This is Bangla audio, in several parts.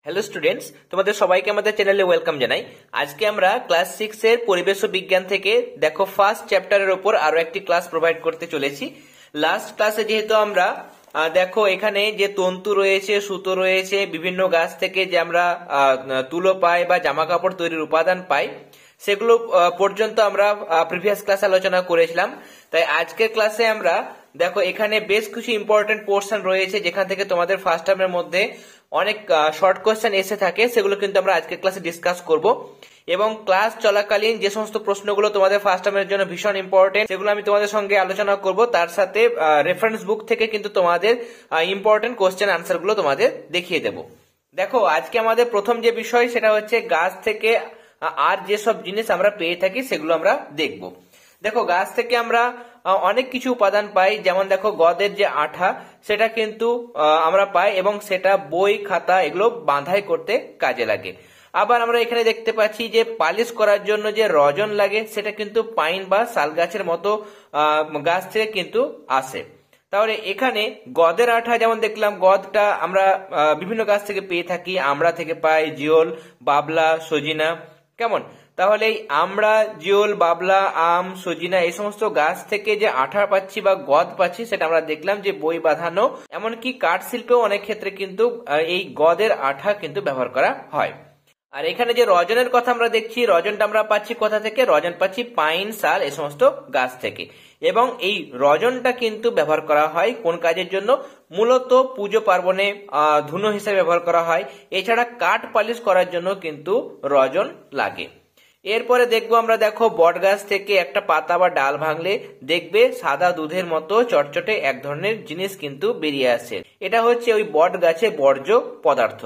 হ্যালো স্টুডেন্টস, তোমাদের সবাইকে আমাদের চ্যানেলে ওয়েলকাম জানাই। আজকে আমরা ক্লাস 6 এর পরিবেশ ও বিজ্ঞান থেকে দেখো ফার্স্ট চ্যাপ্টারের উপর আরো একটি ক্লাস প্রোভাইড করতে চলেছি। লাস্ট ক্লাসে যেহেতু আমরা দেখো এখানে যে তন্তু রয়েছে, সুতো রয়েছে, বিভিন্ন গাছ থেকে যে আমরা তুলো পাই বা জামা কাপড় তৈরির উপাদান পাই, সেগুলো পর্যন্ত আমরা প্রিভিয়াস ক্লাসে আলোচনা করেছিলাম। তাই আজকের ক্লাসে আমরা দেখো এখানে বেশ কিছু ইম্পর্টেন্ট পোর্শন রয়েছে যেখান থেকে তোমাদের ফার্স্ট টার্মের মধ্যে অনেক শর্ট কোয়েশ্চেন এসে থাকে, সেগুলো কিন্তু আমরা আজকের ক্লাসে ডিসকাস করব। এবং ক্লাস চলাকালীন যে সমস্ত প্রশ্নগুলো তোমাদের ফার্স্ট টার্মের জন্য ভীষণ ইম্পর্টেন্ট, সেগুলো আমি তোমাদের সঙ্গে আলোচনা করব। তার সাথে রেফারেন্স বুক থেকে কিন্তু তোমাদের ইম্পর্টেন্ট কোয়েশ্চেন আনসার গুলো তোমাদের দেখিয়ে দেব। দেখো আজকে আমাদের প্রথম যে বিষয় সেটা হচ্ছে গাছ থেকে আর যেসব জিনিস আমরা পেয়ে থাকি সেগুলো আমরা দেখব। দেখো গাছ থেকে আমরা অনেক কিছু উপাদান পাই, যেমন দেখো গদের যে আঠা সেটা কিন্তু আমরা পাই এবং সেটা বই খাতা এগুলো বাঁধাই করতে কাজে লাগে। আবার আমরা এখানে দেখতে পাচ্ছি যে পালিশ করার জন্য যে রজন লাগে সেটা কিন্তু পাইন বা শাল গাছের মতো গাছ থেকে কিন্তু আসে। তাহলে এখানে গদের আঠা যেমন দেখলাম, গদটা আমরা বিভিন্ন গাছ থেকে পেয়ে থাকি, আমড়া থেকে পাই, জিওল, বাবলা, সজিনা। কেমন? তাহলে এই আমড়া, জিওল, বাবলা, আম, সজিনা এই সমস্ত গাছ থেকে যে আঠা পাচ্ছি বা গদ পাচ্ছি সেটা আমরা দেখলাম যে বই বাঁধানো, এমনকি কাঠ শিল্পেও অনেক ক্ষেত্রে কিন্তু এই গদের আঠা কিন্তু ব্যবহার করা হয়। আর এখানে যে রজনের কথা আমরা দেখছি, রজনটা আমরা পাচ্ছি কোথা থেকে? রজন পাচ্ছি পাইন, শাল এই সমস্ত গাছ থেকে। এবং এই রজনটা কিন্তু ব্যবহার করা হয় কোন কাজের জন্য? মূলত পুজো পার্বণে ধুনো হিসেবে ব্যবহার করা হয়। এছাড়া কাঠ পালিশ করার জন্য কিন্তু রজন লাগে। এরপরে দেখবো আমরা, দেখো বট গাছ থেকে একটা পাতা বা ডাল ভাঙলে দেখবে সাদা দুধের মতো চটচটে এক ধরনের জিনিস কিন্তু বেরিয়ে আসে। এটা হচ্ছে ওই বট গাছে বর্জ্য পদার্থ।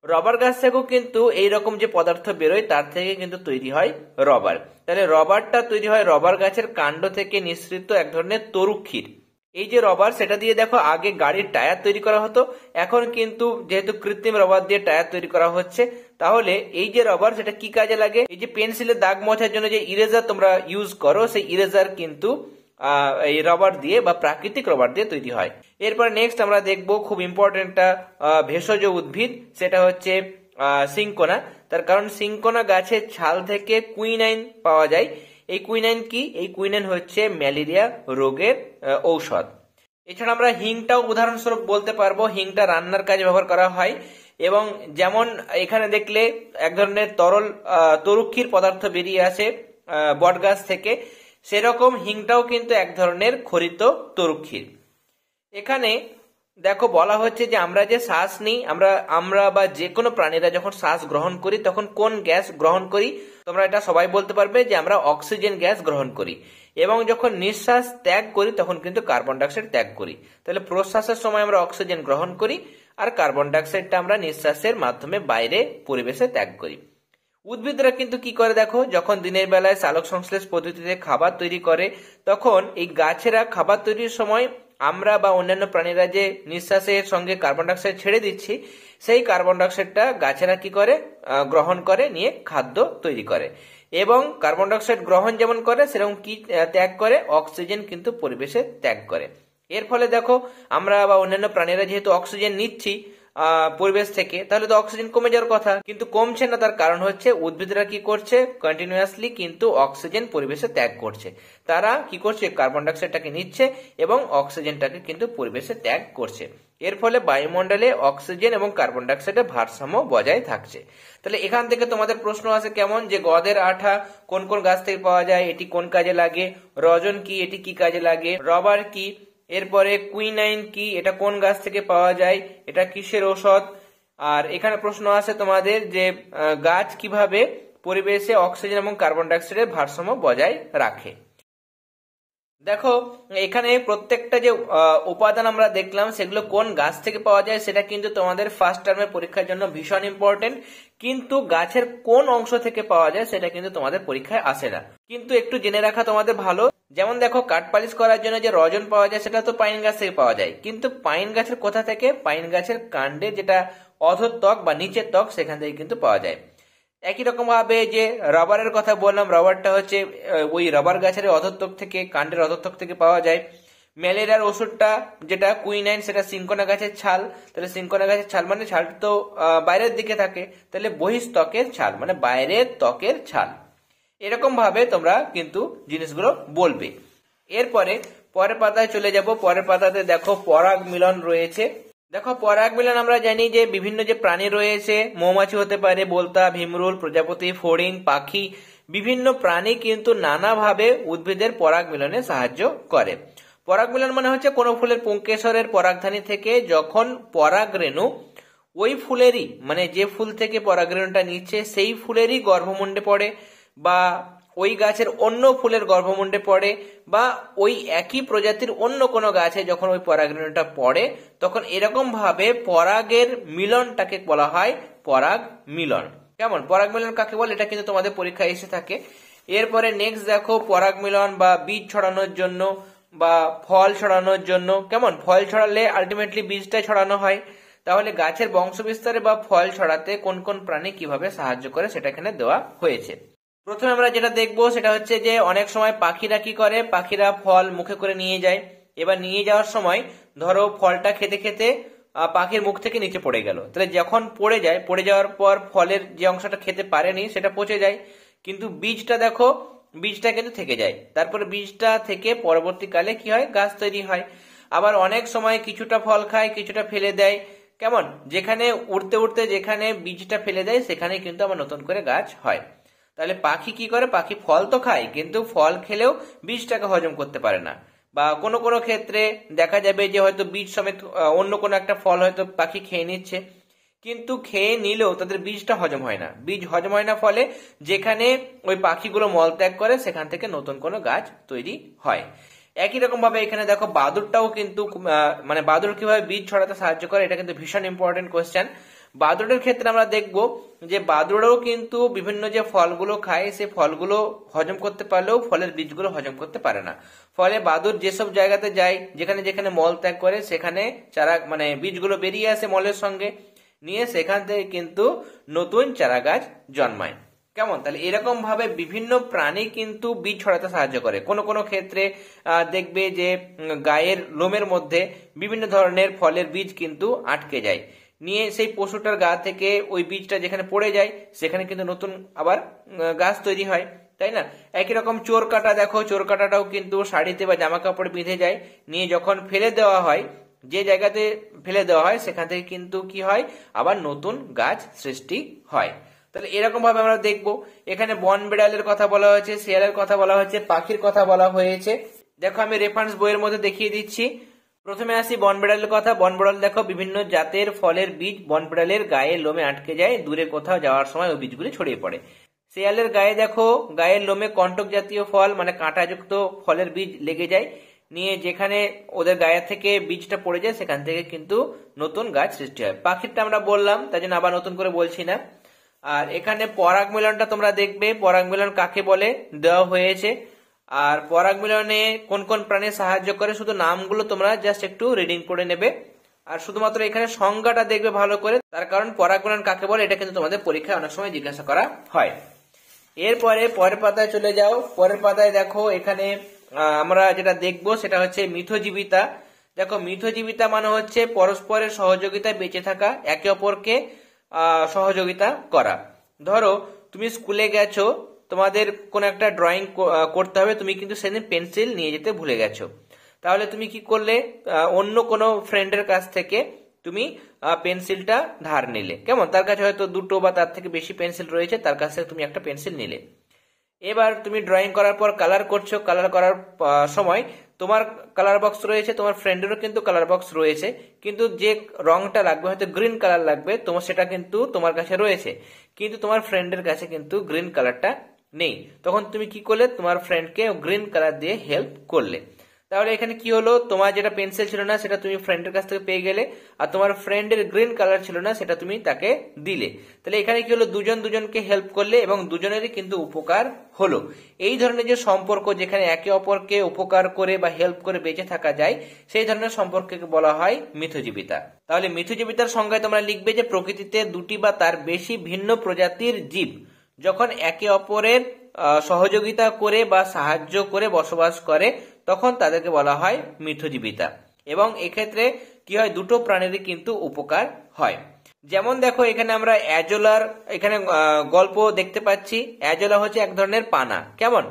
রবার গাছ থেকেও কিন্তু এইরকম যে পদার্থ বেরোয় তার থেকে কিন্তু তৈরি হয় রবার। তাহলে রবারটা তৈরি হয় রবার গাছের কাণ্ড থেকে নিঃসৃত এক ধরনের তরুক্ষীর। এই যে রবার, সেটা দিয়ে দেখো আগে গাড়ির টায়ার তৈরি করা হতো, এখন কিন্তু যেহেতু কৃত্রিম রবার দিয়ে টায়ার তৈরি করা হচ্ছে। তাহলে এই যে রবার সেটা কি কাজে লাগে? এই যে পেন্সিলের দাগ মোছার জন্য যে ইরেজার তোমরা ইউজ করো, সেই ইরেজার কিন্তু এই রবার দিয়ে বা প্রাকৃতিক রবার দিয়ে তৈরি হয়। এরপর নেক্সট আমরা দেখবো খুব ইম্পর্টেন্ট ভেষজ উদ্ভিদ, সেটা হচ্ছে সিংকোনা। তার কারণ সিংকোনা গাছের ছাল থেকে কুইনাইন পাওয়া যায়। এই কুইনাইন কি? এই কুইনাইন হচ্ছে ম্যালেরিয়া রোগের ঔষধ। এছাড়া আমরা হিংটাও উদাহরণস্বরূপ বলতে পারবো, হিংটা রান্নার কাজে ব্যবহার করা হয়। এবং যেমন এখানে দেখলে এক ধরনের তরল তরুক্ষীর পদার্থ বেরিয়ে আসে বট গাছ থেকে, সেরকম হিংটাও কিন্তু এক ধরনের খরিত তরুক্ষীর। এখানে দেখো বলা হচ্ছে যে আমরা যে শ্বাস নিই, আমরা বা যে কোনো প্রাণীরা যখন শ্বাস গ্রহণ করি তখন কোন গ্যাস গ্রহণ করি? তোমরা এটা সবাই বলতে পারবে যে আমরা অক্সিজেন গ্যাস গ্রহণ করি। এবং যখন নিঃশ্বাস ত্যাগ করি তখন কিন্তু কার্বন ডাইঅক্সাইড ত্যাগ করি। তাহলে প্রশ্বাসের সময় আমরা অক্সিজেন গ্রহণ করি আর কার্বন ডাইঅক্সাইডটা আমরা নিঃশ্বাসের মাধ্যমে বাইরে পরিবেশে ত্যাগ করি। উদ্ভিদরা কিন্তু কি করে দেখো, যখন দিনের বেলায় সালোক সংশ্লেষ পদ্ধতিতে খাবার তৈরি করে তখন এই গাছেরা খাবার তৈরির সময় আমরা বা অন্যান্য প্রাণীরা যে নিঃশ্বাসের সঙ্গে কার্বন ডাইঅক্সাইড ছেড়ে দিচ্ছি, সেই কার্বন ডাইঅক্সাইডটা গাছেরা কি করে? গ্রহণ করে নিয়ে খাদ্য তৈরি করে। এবং কার্বন ডাইঅক্সাইড গ্রহণ যেমন করে সেরকম কি ত্যাগ করে? অক্সিজেন কিন্তু পরিবেশে ত্যাগ করে। এর ফলে দেখো আমরা বা অন্যান্য প্রাণীরা যেহেতু অক্সিজেন নিচ্ছি পরিবেশ থেকে, তাহলে তো অক্সিজেন কমে যাওয়ার কথা, কিন্তু কমছে না। তার কারণ হচ্ছে উদ্ভিদরা কি করছে? কন্টিনিউয়াসলি কিন্তু অক্সিজেন পরিবেশে ত্যাগ করছে। তারা কি করছে? কার্বন ডাইঅক্সাইডটাকে নিচ্ছে এবং অক্সিজেনটাকে কিন্তু পরিবেশে ত্যাগ করছে। এর ফলে বায়ুমণ্ডলে অক্সিজেন এবং কার্বন ডাইঅক্সাইডের ভারসাম্য বজায় থাকছে। তাহলে এখান থেকে তোমাদের প্রশ্ন আসে কেমন, যে গদের আঠা কোন কোন গাছ থেকে পাওয়া যায়, এটি কোন কাজে লাগে? রজন কি, এটি কি কাজে লাগে? রবার কি? এরপরে কুইনাইন কি, এটা কোন গাছ থেকে পাওয়া যায়, এটা কিসের ঔষধ? আর এখানে প্রশ্ন আছে তোমাদের যে গাছ কিভাবে পরিবেশে অক্সিজেন এবং কার্বন ডাইঅক্সাইডের ভারসাম্য বজায় রাখে। দেখো এখানে প্রত্যেকটা যে উপাদান আমরা দেখলাম সেগুলো কোন গাছ থেকে পাওয়া যায় সেটা কিন্তু তোমাদের ফার্স্ট টার্মের পরীক্ষার জন্য ভীষণ ইম্পর্টেন্ট। কিন্তু গাছের কোন অংশ থেকে পাওয়া যায় সেটা কিন্তু তোমাদের পরীক্ষায় আসে না, কিন্তু একটু জেনে রাখা তোমাদের ভালো। যেমন দেখো কাঠ পালিশ করার জন্য যে রজন পাওয়া যায় সেটা তো পাইন গাছ থেকে পাওয়া যায়, কিন্তু পাইন গাছের কোথা থেকে? পাইন গাছের কাণ্ডে যেটা অধঃত্বক বা নিচের ত্বক সেখান থেকে কিন্তু পাওয়া যায়। একই রকম ভাবে যে রাবারের কথা বললাম, রাবারটা হচ্ছে ওই রাবার গাছের অধঃত্বক থেকে, কাণ্ডের অধঃত্বক থেকে পাওয়া যায়। ম্যালেরিয়ার ওষুধটা যেটা কুইনাইন সেটা সিনকোনা গাছের ছাল, তাহলে সিনকোনা গাছের ছাল মানে ছালটা তো বাইরের দিকে থাকে, তাহলে বহিঃস্থকের ছাল মানে বাইরের ত্বকের ছাল। এরকম ভাবে তোমরা কিন্তু জিনিসগুলো বলবে। এরপরে পরের পাতায় চলে যাব। পরের পাতাতে দেখো পরাগ মিলন রয়েছে। দেখো পরাগ মিলন আমরা জানি যে বিভিন্ন যে প্রাণী রয়েছে, মৌমাছি হতে পারে, বোলতা, ভীমরুল, প্রজাপতি, ফড়িং, পাখি, বিভিন্ন প্রাণী কিন্তু নানাভাবে উদ্ভিদের পরাগ মিলনে সাহায্য করে। পরাগ মিলন মানে হচ্ছে কোনো ফুলের পুংকেশরের পরাগধানী থেকে যখন পরাগ রেণু ওই ফুলেরই মানে যে ফুল থেকে পরাগ রেণুটা নিচ্ছে সেই ফুলেরই গর্ভমুণ্ডে পড়ে, বা ওই গাছের অন্য ফুলের গর্ভমুণ্ডে পড়ে, বা ওই একই প্রজাতির অন্য কোনো গাছে যখন ওই পরাগ রেণুটা পড়ে, তখন এরকম ভাবে পরাগের মিলনটাকে বলা হয় পরাগ মিলন। কেমন, পরাগ মিলন কাকে বলে এটা কিন্তু তোমাদের পরীক্ষায় এসে থাকে। এরপরে নেক্সট দেখো পরাগ মিলন বা বীজ ছড়ানোর জন্য বা ফল ছড়ানোর জন্য। কেমন, ফল ছড়ালে আলটিমেটলি বীজটা ছড়ানো হয়, তাহলে গাছের বংশ বিস্তারে বা ফল ছড়াতে কোন কোন প্রাণী কিভাবে সাহায্য করে সেটা এখানে দেওয়া হয়েছে। প্রথমে আমরা যেটা দেখবো সেটা হচ্ছে যে অনেক সময় পাখিরা কি করে, পাখিরা ফল মুখে করে নিয়ে যায়। এবার নিয়ে যাওয়ার সময় ধরো ফলটা খেতে খেতে পাখির মুখ থেকে নিচে পড়ে গেল, তাহলে যখন পড়ে যায়, পড়ে যাওয়ার পর ফলের যে অংশটা খেতে পারেনি সেটা পচে যায়, কিন্তু বীজটা দেখো বীজটা কিন্তু থেকে যায়। তারপরে বীজটা থেকে পরবর্তীকালে কি হয়, গাছ তৈরি হয়। আবার অনেক সময় কিছুটা ফল খায়, কিছুটা ফেলে দেয়। কেমন, যেখানে উড়তে উড়তে যেখানে বীজটা ফেলে দেয় সেখানে কিন্তু আবার নতুন করে গাছ হয়। তাহলে পাখি কি করে, পাখি ফল তো খায় কিন্তু ফল খেলেও বীজটাকে হজম করতে পারে না, বা কোনো কোনো ক্ষেত্রে দেখা যাবে যে হয়তো বীজ সমেত অন্য কোনো একটা ফল হয়তো পাখি খেয়ে নিচ্ছে, কিন্তু খেয়ে নিলেও তাদের বীজটা হজম হয় না। বীজ হজম হয় না, ফলে যেখানে ওই পাখিগুলো মলত্যাগ করে সেখান থেকে নতুন কোনো গাছ তৈরি হয়। একই রকম ভাবে এখানে দেখো বাদুড়টাও কিন্তু মানে বাদুড় কিভাবে বীজ ছড়াতে সাহায্য করে, এটা কিন্তু ভীষণ ইম্পর্টেন্ট কোয়েশ্চেন। বাদুড়ের ক্ষেত্রে আমরা দেখব যে বাদুড়ও কিন্তু বিভিন্ন যে ফলগুলো খায় সেই ফলগুলো হজম করতে পারলেও ফলের বীজগুলো হজম করতে পারে না। ফলে বাদুড় যেসব জায়গাতে যায়, যেখানে যেখানে মল ত্যাগ করে সেখানে চারা মানে বীজগুলো বেরিয়ে আসে মলের সঙ্গে নিয়ে, সেখান থেকে কিন্তু নতুন চারা গাছ জন্মায়। কেমন, তাহলে এরকম ভাবে বিভিন্ন প্রাণী কিন্তু বীজ ছড়াতে সাহায্য করে। কোনো কোনো ক্ষেত্রে দেখবে যে গায়ের লোমের মধ্যে বিভিন্ন ধরনের ফলের বীজ কিন্তু আটকে যায়, নিয়ে সেই পশুটার গা থেকে ওই বীজটা যেখানে পড়ে যায় সেখানে কিন্তু নতুন আবার গাছ তৈরি হয়, তাই না? একই রকম চোর কাটা, দেখো চোর কাটাটাও কিন্তু শাড়িতে বা জামা কাপড়ে বিঁধে যায়, নিয়ে যখন ফেলে দেওয়া হয় যে জায়গাতে ফেলে দেওয়া হয় সেখান থেকে কিন্তু কি হয়, আবার নতুন গাছ সৃষ্টি হয়। তাহলে এরকম ভাবে আমরা দেখবো। এখানে বন বিড়ালের কথা বলা হয়েছে, শিয়ালের কথা বলা হয়েছে, পাখির কথা বলা হয়েছে। দেখো আমি রেফারেন্স বইয়ের মধ্যে দেখিয়ে দিচ্ছি। প্রথমে আসি বন বিড়ালের কথা। বন বিড়াল দেখো বিভিন্ন জাতের ফলের বীজ বন বিড়ালের গায়ে লোমে আটকে যায়, দূরে কোথাও যাওয়ার সময় ওই বীজগুলি ছড়িয়ে পড়ে। শিয়ালের গায়ে দেখো গায়ের লোমে কন্টক জাতীয় ফল মানে কাঁটাযুক্ত ফলের বীজ লেগে যায়, নিয়ে যেখানে ওদের গায়ে থেকে বীজটা পড়ে যায় সেখান থেকে কিন্তু নতুন গাছ সৃষ্টি হয়। পাখিরটা আমরা বললাম, তাই জন্য আবার নতুন করে বলছি না। আর এখানে পরাগ মিলনটা তোমরা দেখবে, পরাগ মিলন কাকে বলে দেওয়া হয়েছে, আর পরাগ মিলনে কোন কোন প্রাণী সাহায্য করে শুধু নামগুলো তোমরা জাস্ট একটু রিডিং করে নেবে। আর শুধুমাত্র এখানে সংজ্ঞাটা দেখবে ভালো করে, তার কারণ পরাগ মিলন কাকে বলে এটা কিন্তু তোমাদের পরীক্ষায় অনেক সময় জিজ্ঞাসা করা হয়। এরপরে পরের পাতায় চলে যাও। পরের পাতায় দেখো এখানে আমরা যেটা দেখবো সেটা হচ্ছে মিথজীবিতা। দেখো মিথজীবিতা মানে হচ্ছে পরস্পরের সহযোগিতায় বেঁচে থাকা, একে অপরকে সহযোগিতা করা। ধরো তুমি স্কুলে গেছো, তোমাদের কোন একটা ড্রয়িং করতে হবে, তুমি কিন্তু সেদিন পেন্সিল নিয়ে যেতে ভুলে গেছো, তাহলে তুমি কি করলে, অন্য কোনো ফ্রেন্ডের কাছ থেকে তুমি পেন্সিলটা ধার নিলে। কেমন, তার কাছে হয়তো দুটো বা তার থেকে বেশি পেন্সিল রয়েছে, তার কাছ থেকে তুমি একটা পেন্সিল নিলে। এবার তুমি ড্রয়িং করার পর কালার করছো, কালার করার সময় তোমার কালার বক্স রয়েছে, তোমার ফ্রেন্ডেরও কিন্তু কালার বক্স রয়েছে, কিন্তু যে রংটা লাগবে হয়তো গ্রিন কালার লাগবে, তোমার সেটা কিন্তু তোমার কাছে রয়েছে, কিন্তু তোমার ফ্রেন্ডের কাছে কিন্তু গ্রিন কালারটা নেই। তখন তুমি কি করলে, তোমার ফ্রেন্ডকে গ্রিন কালার দিয়ে হেল্প করলে। তাহলে এখানে কি হলো, তোমার যেটা পেন্সিল ছিল না সেটা তুমি ফ্রেন্ডের কাছ থেকে পেয়ে গেলে, আর তোমার ফ্রেন্ডের গ্রিন কালার ছিল না সেটা তুমি তাকে দিলে। তাহলে এখানে কি হলো, দুজন দুজনকে হেল্প করলে এবং দুজনেরই কিন্তু উপকার হলো। এই ধরনের যে সম্পর্ক যেখানে একে অপরকে উপকার করে বা হেল্প করে বেঁচে থাকা যায়, সেই ধরনের সম্পর্ককে বলা হয় মিথজীবিতা। তাহলে মিথজীবিতার সংজ্ঞায় তোমরা লিখবে যে প্রকৃতিতে দুটি বা তার বেশি ভিন্ন প্রজাতির জীব যখন একে অপরের সহযোগিতা করে বা সাহায্য করে বসবাস করে তখন তাদেরকে বলা হয় মিথজীবিতা। এবং এক্ষেত্রে কি হয়, দুটো প্রাণীরই কিন্তু উপকার হয়। যেমন দেখো এখানে আমরা অ্যাজোলার এখানে গল্প দেখতে পাচ্ছি। অ্যাজোলা হচ্ছে এক ধরনের পানা। কেমন,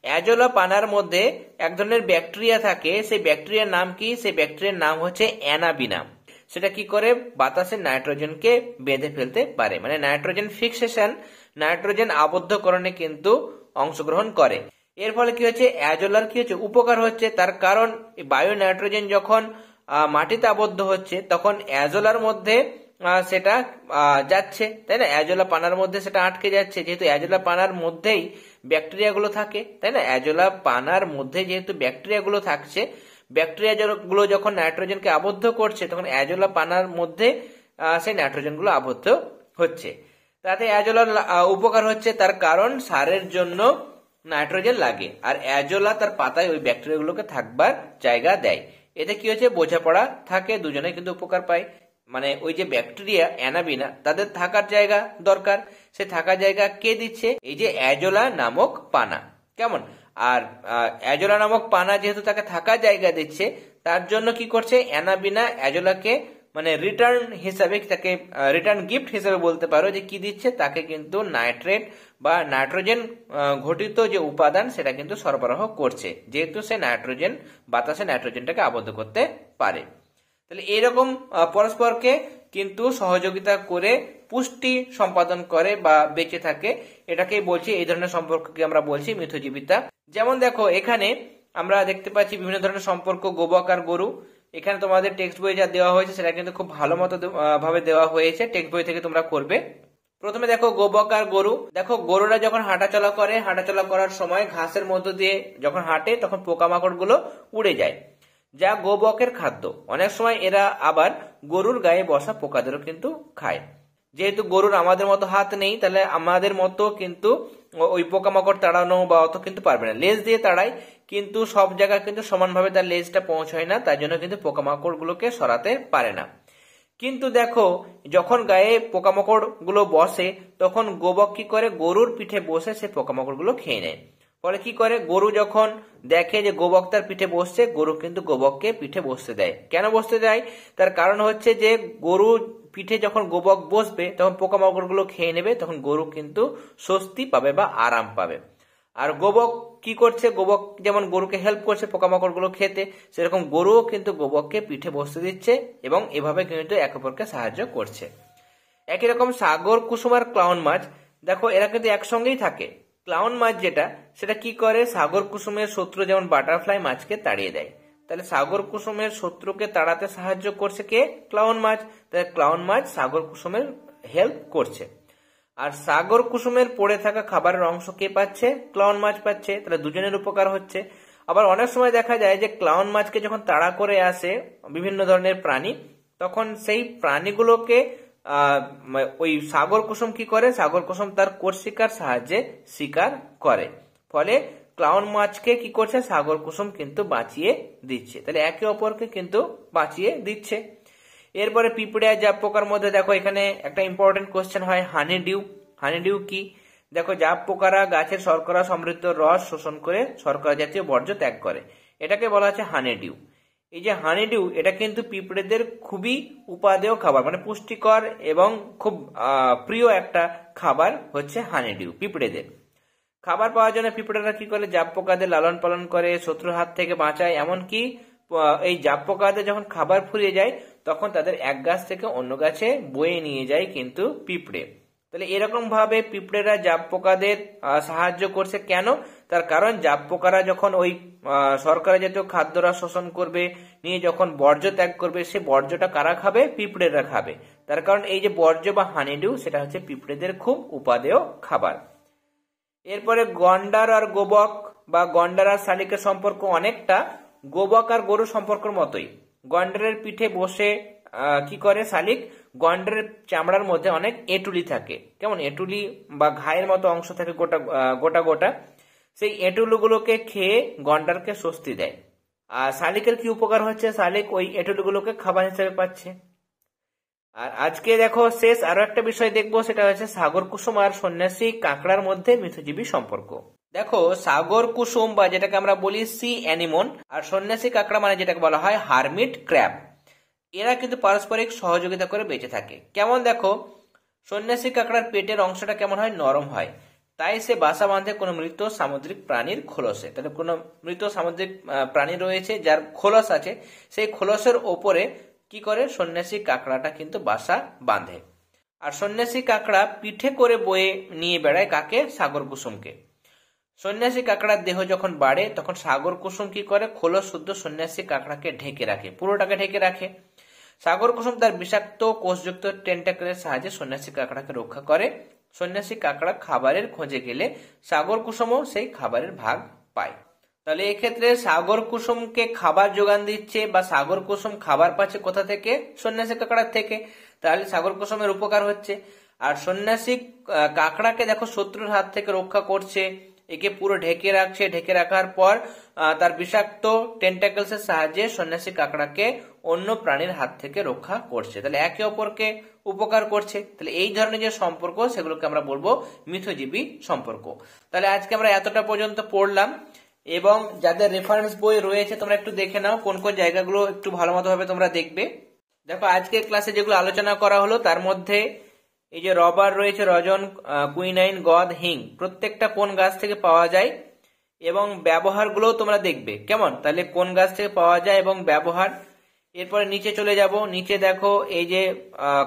অ্যাজোলা পানার মধ্যে এক ধরনের ব্যাকটেরিয়া থাকে। সেই ব্যাকটেরিয়ার নাম কি? সেই ব্যাকটেরিয়ার নাম হচ্ছে অ্যানাবিনা। সেটা কি করে? বাতাসের নাইট্রোজেনকে বেঁধে ফেলতে পারে, মানে নাইট্রোজেন ফিক্সেশন, নাইট্রোজেন আবদ্ধকরণে কিন্তু অংশগ্রহণ করে। এর ফলে কি হচ্ছে, অ্যাজোলার কি হচ্ছে, উপকার হচ্ছে। তার কারণ বায়ু নাইট্রোজেন যখন মাটিতে আবদ্ধ হচ্ছে তখন অ্যাজোলার মধ্যে সেটা যাচ্ছে, তাই না? অ্যাজোলা পানার মধ্যে সেটা আটকে যাচ্ছে, যেহেতু অ্যাজোলা পানার মধ্যেই ব্যাকটেরিয়া গুলো থাকে, তাই না? অ্যাজোলা পানার মধ্যে যেহেতু ব্যাকটেরিয়া গুলো থাকছে, ব্যাকটেরিয়া গুলো যখন নাইট্রোজেনকে আবদ্ধ করছে তখন অ্যাজোলা পানার মধ্যে সেই নাইট্রোজেন গুলো আবদ্ধ হচ্ছে। তাতে অ্যাজোলার উপকার হচ্ছে, তার কারণ সারের জন্য নাইট্রোজেন লাগে, আর অ্যাজোলা তার পাতায় ওই ব্যাকটেরিয়া গুলোকে থাকবার জায়গা দেয়। এতে কি হচ্ছে, বোঝাপড়া থাকে, দুজনে কিন্তু উপকার পায়। মানে ওই যে ব্যাকটেরিয়া অ্যানাবিনা, তাদের থাকার জায়গা দরকার, সে থাকার জায়গা কে দিচ্ছে? এই যে অ্যাজোলা নামক পানা। কেমন, আর অ্যাজোলা নামক পানা যেহেতু তাকে থাকার জায়গা দিচ্ছে, তার জন্য কি করছে, অ্যানাবিনা অ্যাজোলাকে মানে রিটার্ন হিসাবে, তাকে রিটার্ন গিফট হিসাবে বলতে পারো, যে কি দিচ্ছে, তাকে কিন্তু নাইট্রেট বা নাইট্রোজেন ঘটিত যে উপাদান সেটা কিন্তু সরবরাহ করছে, যেহেতু সে নাইট্রোজেন, বাতাসে নাইট্রোজেনটাকে আবদ্ধ করতে পারে। তাহলে এরকম পরস্পরকে কিন্তু সহযোগিতা করে পুষ্টি সম্পাদন করে বা বেঁচে থাকে, এটাকেই বলছি, এই ধরনের সম্পর্ককে আমরা বলছি মিথজীবিতা। যেমন দেখো এখানে আমরা দেখতে পাচ্ছি বিভিন্ন ধরনের সম্পর্ক, গোবক আর গরু। এখানে তোমাদের টেক্সট বই যা দেওয়া হয়েছে সেটা কিন্তু খুব ভালো মতো ভাবে দেওয়া হয়েছে, টেক্সট বই থেকে তোমরা করবে। প্রথমে দেখো গোবক আর গরু। দেখো গরুরা যখন হাঁটাচলা করে, হাঁটাচলা করার সময় ঘাসের মধ্য দিয়ে যখন হাঁটে তখন পোকামাকড় গুলো উড়ে যায়, যা গোবকের খাদ্য। অনেক সময় এরা আবার গরুর গায়ে বসা পোকাদেরও কিন্তু খায়। যেহেতু গরুর আমাদের মতো হাত নেই, তাহলে আমাদের মতো কিন্তু ওই পোকামাকড় তাড়ানো বা অত কিন্তু পারবে না, লেজ দিয়ে তাড়ায়, কিন্তু সব জায়গায় কিন্তু সমানভাবে তার লেজটা পৌঁছায় না, তাই জন্য কিন্তু পোকামাকড় গুলোকে সরাতে পারে না। কিন্তু দেখো যখন গায়ে পোকামাকড় গুলো বসে তখন গোবক কি করে, গরুর পিঠে বসে সে পোকামাকড় গুলো খেয়ে নেয়। ফলে কি করে, গরু যখন দেখে যে গোবক তার পিঠে বসছে, গরু কিন্তু গোবককে পিঠে বসতে দেয়। কেন বসতে দেয়? তার কারণ হচ্ছে যে গরু পিঠে যখন গোবক বসবে তখন পোকামাকড় গুলো খেয়ে নেবে, তখন গরু কিন্তু স্বস্তি পাবে বা আরাম পাবে। আর গোবক কি করছে, গোবক যেমন গরুকে হেল্প করছে পোকামাকড় গুলো খেতে, সেরকম গরুও কিন্তু গোবককে পিঠে বসতে দিচ্ছে এবং এভাবে কিন্তু একে অপরকে সাহায্য করছে। একই রকম সাগর কুসুম আর ক্লাউন মাছ, দেখো এরা কিন্তু একসঙ্গেই থাকে। ক্লাউন মাছ যেটা, সেটা কি করে, সাগর কুসুমের শত্রু যেমন বাটারফ্লাই মাছকে তাড়িয়ে দেয়। তাহলে সাগর কুসুমের শত্রুকে তাড়াতে সাহায্য করছে কে? ক্লাউন মাছ। তাহলে ক্লাউন মাছ সাগর কুসুমের হেল্প করছে। আর সাগর কুসুমের পড়ে থাকা খাবারের অংশ কে পাচ্ছে? ক্লাউন মাছ পাচ্ছে। তাহলে দুজনের উপকার হচ্ছে। আবার অনেক সময় দেখা যায় যে ক্লাউন মাছকে যখন তাড়া করে আসে বিভিন্ন ধরনের প্রাণী, তখন সেই প্রাণীগুলোকে ওই সাগর কুসুম কি করে, সাগর কুসুম তার কোষশিকার সাহায্যে শিকার করে। ফলে ক্লাউন মাছকে কি করছে, সাগর কুসুম কিন্তু বাঁচিয়ে দিচ্ছে। তাহলে একে অপরকে কিন্তু বাঁচিয়ে দিচ্ছে। এরপরে পিঁপড়ে আর জাপ পোকার মধ্যে দেখো এখানে একটা ইম্পর্টেন্ট কোশ্চেন হয়, হানি ডিউ। হানি ডিউ কি? দেখো জাপ পোকারা গাছের শর্করা সমৃদ্ধ রস শোষণ করে শর্করা জাতীয় বর্জ্য ত্যাগ করে, এটাকে বলা হচ্ছে হানি ডিউ। এই যে হানি ডিউ, এটা কিন্তু পিঁপড়েদের খুবই উপাদেয় খাবার, মানে পুষ্টিকর এবং খুব প্রিয় একটা খাবার হচ্ছে হানি ডিউ পিঁপড়েদের। খাবার পাওয়ার জন্য পিঁপড়েরা কি করে, জাপ পোকাদের লালন পালন করে, শত্রুর হাত থেকে বাঁচায়। এমনকি এই জাপ পোকাদের যখন খাবার ফুরিয়ে যায় তখন তাদের এক গাছ থেকে অন্য গাছে বয়ে নিয়ে যায় কিন্তু পিঁপড়ে। তাহলে এরকম ভাবে পিঁপড়েরা জাপ পোকাদের সাহায্য করছে। কেন? তার কারণ জাপ পোকারা যখন ওই শর্করা জাতীয় খাদ্যরা শোষণ করবে, নিয়ে যখন বর্জ্য ত্যাগ করবে, সে বর্জ্যটা কারা খাবে? পিঁপড়েরা খাবে। তার কারণ এই যে বর্জ্য বা হানিডিউ, সেটা হচ্ছে পিঁপড়েদের খুব উপাদেয় খাবার। এরপরে গন্ডার আর গোবক বা গন্ডার আর শালিকের সম্পর্ক অনেকটা গোবক আর গরু সম্পর্কের মতোই। গন্ডারের পিঠে বসে কি করে শালিক, গন্ডারের চামড়ার মধ্যে অনেক এঁটুলি থাকে। কেমন এঁটুলি বা ঘায়ের মতো অংশ থাকে গোটা গোটা গোটা, সেই এঁটুলুগুলোকে খেয়ে গন্ডারকে স্বস্তি দেয়। আর শালিকের কি উপকার হচ্ছে, শালিক ওই এঁটুলুগুলোকে খাবার হিসেবে পাচ্ছে। আর আজকে দেখো শেষ আরো একটা বিষয় দেখবো, সেটা হচ্ছে সাগর কুসুম আর সন্ন্যাসী কাঁকড়ার মধ্যে মিথজীবী সম্পর্ক। দেখো, সাগর কুসুম বা যেটাকে আমরা বলি সি অ্যানিমন আর সন্ন্যাসী কাঁকড়া মানে যেটাকে বলা হয় হারমিট ক্র্যাব, এরা কিন্তু পারস্পরিক সহযোগিতা করে বেঁচে থাকে। কেমন দেখো, সন্ন্যাসী কাঁকড়ার পেটের অংশটা কেমন হয়, নরম হয়, তাই সে বাসা বাঁধে কোনো মৃত সামুদ্রিক প্রাণীর খোলসে। তাহলে কোনো মৃত সামুদ্রিক প্রাণী রয়েছে যার খোলস আছে, সেই খোলসের ওপরে কি করে সন্ন্যাসী কাঁকড়াটা কিন্তু বাসা বাঁধে। আর সন্ন্যাসী কাঁকড়া পিঠে করে বয়ে নিয়ে বেড়ায় কাকে, সাগর কুসুমকে। সন্ন্যাসী কাঁকড়ার দেহ যখন বাড়ে তখন সাগর কুসুম কি করে, খোলস শুদ্ধ সন্ন্যাসী কাঁকড়াকে ঢেকে রাখে, পুরোটাকে ঢেকে রাখে। সাগর কুসুম তার বিষাক্ত কোষযুক্ত টেন্টাকেলের সাহায্যে সন্ন্যাসী কাঁকড়াকে রক্ষা করে। সন্ন্যাসী কাঁকড়া খাবারের খোঁজে গেলে সাগর কুসুমও সেই খাবারের ভাগ পায়। তাহলে এক্ষেত্রে সাগর কুসুমকে খাবার যোগান দিচ্ছে বা সাগর কুসুম খাবার পাচ্ছে কোথা থেকে, সন্ন্যাসী কাঁকড়ার থেকে। তাহলে সাগর কুসুমের উপকার হচ্ছে। আর সন্ন্যাসী কাঁকড়াকে দেখো শত্রুর হাত থেকে রক্ষা করছে, একে পুরো ঢেকে রাখছে, ঢেকে রাখার পর তার বিষাক্ত টেন্টাকেলস এর সাহায্যে সন্ন্যাসী কাঁকড়াকে অন্য প্রাণীর হাত থেকে রক্ষা করছে। তাহলে একে অপরকে উপকার করছে। তাহলে এই ধরনের যে সম্পর্ক সেগুলোকে আমরা বলবো মিথজীবী সম্পর্ক। তাহলে আজকে আমরা এতটা পর্যন্ত পড়লাম, এবং যাদের রেফারেন্স বই রয়েছে তোমরা একটু দেখে নাও কোন কোন জায়গাগুলো একটু ভালো মতো ভাবে তোমরা দেখবে। দেখো, আজকে ক্লাসে যেগুলো আলোচনা করা হলো তার মধ্যে এই যে রবার রয়েছে, রজন, কুইনাইন, গদ, হিং, প্রত্যেকটা কোন গাছ থেকে পাওয়া যায় এবং ব্যবহারগুলো তোমরা দেখবে। কেমন, তাহলে কোন গাছ থেকে পাওয়া যায় এবং ব্যবহার। এরপরে নিচে চলে যাব, নিচে দেখো এই যে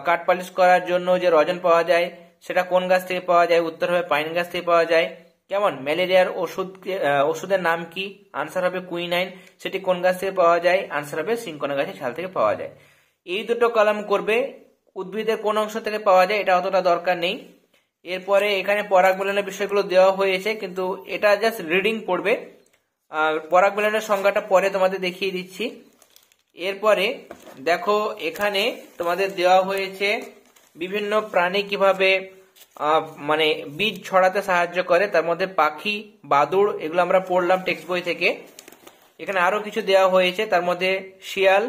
কাঠ পালিশ করার জন্য যে রজন পাওয়া যায় সেটা কোন গাছ থেকে পাওয়া যায়, উত্তর হবে পাইন গাছ থেকে পাওয়া যায়। কেমন, ম্যালেরিয়ার ওষুধের নাম কি, আনসার হবে কুইনাইন, সেটি কোন গাছ থেকে পাওয়া যায়, আনসার হবে সিনকোনা গাছের ছাল থেকে পাওয়া যায়। এই দুটো কলাম করবে। উদ্ভিদের কোন অংশ থেকে পাওয়া যায় এটা অতটা দরকার নেই। এরপরে এখানে পরাগ মিলনের বিষয়গুলো দেওয়া হয়েছে, কিন্তু এটা জাস্ট রিডিং পড়বে। পরাগ মিলনের সংজ্ঞাটা পরে তোমাদের দেখিয়ে দিচ্ছি। এরপরে দেখো, এখানে তোমাদের দেওয়া হয়েছে বিভিন্ন প্রাণী কিভাবে মানে বীজ ছড়াতে সাহায্য করে, তার মধ্যে পাখি, বাদুড়, এগুলো আমরা পড়লাম টেক্সট বই থেকে। এখানে আরো কিছু দেওয়া হয়েছে, তার মধ্যে শিয়াল,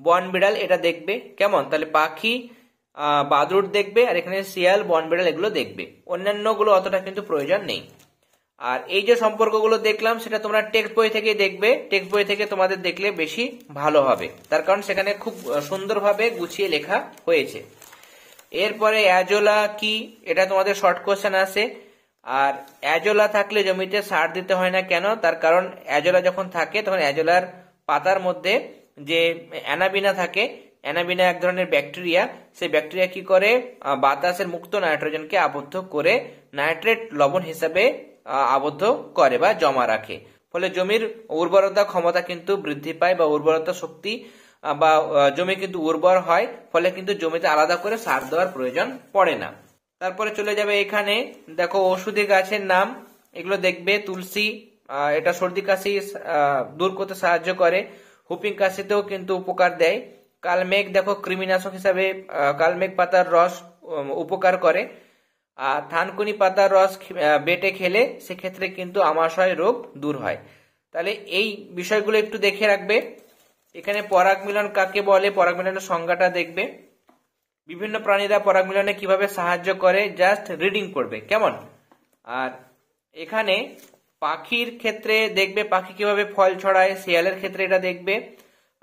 বন বিড়াল, এটা দেখবে। কেমন, তাহলে পাখি, বাদুড় দেখবে, আর এখানে শিয়াল, বন বিড়াল এগুলো দেখবে। অন্যান্য গুলো অতটা কিন্তু প্রয়োজন নেই। আর এই যে সম্পর্কগুলো দেখলাম সেটা তোমরা টেক্সট বই থেকে দেখবে। টেক্সট বই থেকে তোমাদের দেখলে বেশি ভালো হবে, তার কারণ সেখানে খুব সুন্দরভাবে গুছিয়ে লেখা হয়েছে। এরপরে অ্যাজোলা কি, এটা তোমাদের শর্ট কোশ্চেন আসে। আর অ্যাজোলা থাকলে জমিতে সার দিতে হয় না কেন, তার কারণ অ্যাজোলা যখন থাকে তখন অ্যাজোলার পাতার মধ্যে যে অ্যানাবিনা থাকে, অ্যানাবিনা এক ধরনের ব্যাকটেরিয়া, সেই ব্যাকটেরিয়া কি করে বাতাসের মুক্ত নাইট্রোজেনকে আবদ্ধ করে নাইট্রেট লবণ হিসাবে আবদ্ধ করে বা জমা রাখে। ফলে জমির উর্বরতা ক্ষমতা কিন্তু বৃদ্ধি পায় বা উর্বরতা শক্তি বা জমি কিন্তু উর্বর হয়, ফলে কিন্তু জমিতে আলাদা করে সার দেওয়ার প্রয়োজন পড়ে না। তারপরে চলে যাবে, এখানে দেখো ওষুধি গাছের নাম, এগুলো দেখবে। তুলসী, এটা সর্দি কাশি দূর করতে সাহায্য করে, হুপিং কাশিতেও কিন্তু উপকার দেয়। কালমেঘ দেখো কৃমিনাশক হিসাবে কালমেঘ পাতার রস উপকার করে। আর থানকুনি পাতার রস বেটে খেলে সেক্ষেত্রে কিন্তু আমাশয় রোগ দূর হয়। তাহলে এই বিষয়গুলো একটু দেখে রাখবে। এখানে পরাগ মিলন কাকে বলে, পরাগ মিলনের সংজ্ঞাটা দেখবে। বিভিন্ন প্রাণীরা পরাগ মিলনে কিভাবে সাহায্য করে জাস্ট রিডিং করবে। কেমন, আর এখানে পাখির ক্ষেত্রে দেখবে পাখি কিভাবে ফল ছড়ায়, শিয়ালের ক্ষেত্রে এটা দেখবে।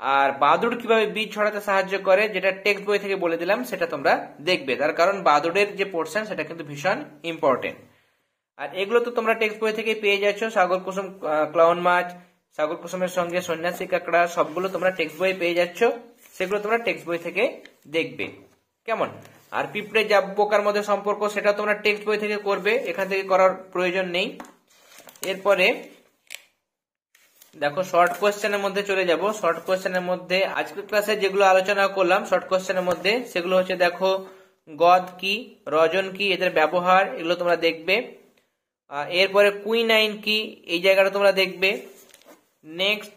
আর বাদুড় কিভাবে বীজ ছড়াতে সাহায্য করে, যেটা টেক্সট বই থেকে বলে দিলাম সেটা তোমরা দেখবে, তার কারণ বাদুড়ের যে পোর্শন সেটা কিন্তু ভীষণ ইম্পর্টেন্ট। আর এগুলো তো তোমরা টেক্সট বই থেকে পেয়ে যাচ্ছ। সাগর কুসুম, ক্লাউন মাছ, সাগর কুসুমের সঙ্গে সন্ন্যাসী কাঁকড়া, সবগুলো তোমরা টেক্সট বই পেয়ে যাচ্ছ, সেগুলো তোমরা টেক্সট বই থেকে দেখবে। কেমন, আর পিঁপড়ে জাব পোকার মধ্যে সম্পর্ক, সেটা তোমরা টেক্সট বই থেকে করবে, এখান থেকে করার প্রয়োজন নেই। এরপরে দেখো শর্ট কোয়েশ্চেনের মধ্যে চলে যাব। শর্ট কোয়েশ্চেনের মধ্যে আজকের ক্লাসে যেগুলো আলোচনা করলাম শর্ট কোয়েশ্চেনের মধ্যে, সেগুলো হচ্ছে দেখো গদ কি, রজন কি, এদের ব্যবহার, এগুলো তোমরা দেখবে। এরপরে কুইনাইন কি, এই জায়গাটা তোমরা দেখবে। নেক্সট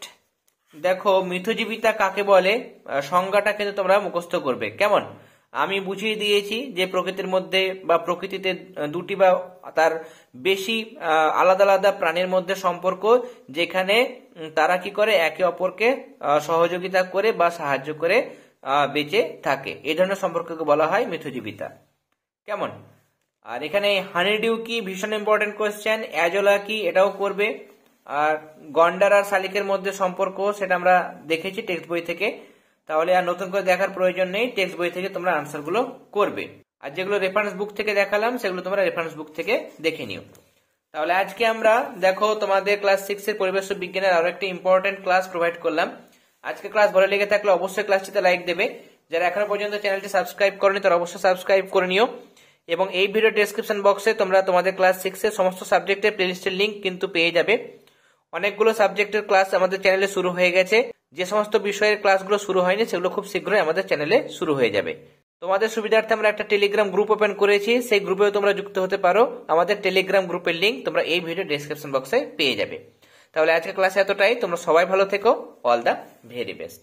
দেখো মিথজীবিতা কাকে বলে, সংজ্ঞাটা কিন্তু তোমরা মুখস্থ করবে। কেমন, আমি বুঝিয়ে দিয়েছি যে প্রকৃতির মধ্যে বা প্রকৃতিতে দুটি বা তার বেশি আলাদা আলাদা প্রাণীর মধ্যে সম্পর্ক, যেখানে তারা কি করে একে অপরকে সহযোগিতা করে বা সাহায্য করে বেঁচে থাকে, এই ধরনের সম্পর্ককে বলা হয় মিথজীবিতা। কেমন, আর এখানে হানিডিউ কি, ভীষণ ইম্পর্টেন্ট কোয়েশ্চেন। অ্যাজোলা কি, এটাও করবে। আর গন্ডার আর শালিকের মধ্যে সম্পর্ক, সেটা আমরা দেখেছি টেক্সট বই থেকে, তাহলে আর নতুন করে দেখার প্রয়োজন নেই, টেক্সট বই থেকে তোমরা আনসার গুলো করবে। আর যেগুলো রেফারেন্স বুক থেকে দেখালাম সেগুলো তোমরা রেফারেন্স বুক থেকে দেখে নিও। তাহলে আজকে আমরা দেখো তোমাদের ক্লাস 6 এর পরিবেশ বিজ্ঞানের আরো একটা ইম্পর্টেন্ট ক্লাস প্রোভাইড করলাম। আজকে ক্লাস ভালো লেগে থাকলে অবশ্যই ক্লাসটিতে লাইক দেবে। যারা এখনো পর্যন্ত চ্যানেলটি সাবস্ক্রাইব করনি তারা অবশ্যই সাবস্ক্রাইব করে নিও। এবং এই ভিডিও ডেসক্রিপশন বক্সে তোমরা তোমাদের ক্লাস 6 এর সমস্ত সাবজেক্টের প্লেলিস্টের লিংক কিন্তু পেয়ে যাবে। অনেকগুলো সাবজেক্টের ক্লাস আমাদের চ্যানেলে শুরু হয়ে গেছে। যে সমস্ত বিষয়ের ক্লাসগুলো শুরু হয়নি সেগুলো খুব শীঘ্রই আমাদের চ্যানেলে শুরু হয়ে যাবে। তোমাদের সুবিধার্থে আমরা একটা টেলিগ্রাম গ্রুপ ওপেন করেছি, সেই গ্রুপেও তোমরা যুক্ত হতে পারো। আমাদের টেলিগ্রাম গ্রুপের লিংক তোমরা এই ভিডিও ডেসক্রিপশন বক্সে পেয়ে যাবে। তাহলে আজকের ক্লাসে এতটাই। তোমরা সবাই ভালো থেকো। All the very best.